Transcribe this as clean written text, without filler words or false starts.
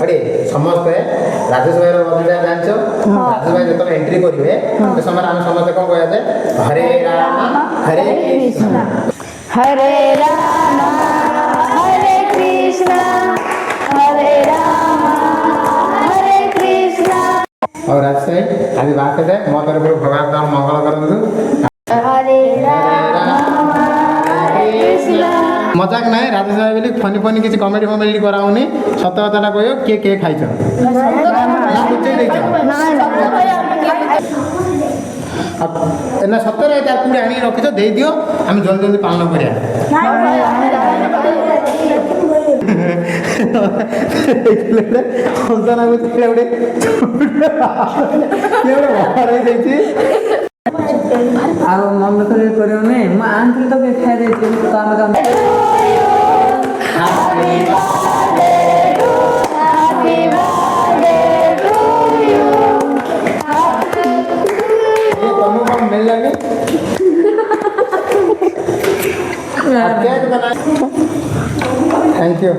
अरे समस्ते राजेश भाई बंदा जानछ राजेश भाई जब एंट्री करिवे तो समय हम समस्त कोन कहया जे हरे राम हरे कृष्ण हरे राम हरे कृष्ण हरे राम हरे कृष्ण। और राजेश भाई आज बात है मो तरफ भगवान का मंगल करदु हरे राम हरे कृष्ण। मजाक नहीं राजेश भाई बोली फनी फनी किसी कॉमेडी फॉमेडी कराऊनी सत कथा कहियो के खाइछ ना बुझे देछ अब एना सतरे ता पूरे आनी रखिछ दे दियो हम जल्दी जल्दी पालन करिया हंसना को गोटे बाहर देछि ଆଉ ମନ କରି କରିବ ନାହିଁ ମୁଁ ଆଣିଥିଲି ତ ଖାଇ ଦେଇଛି ତ ଆମେ କାମ तुमको कौन मिल लगे थैंक यू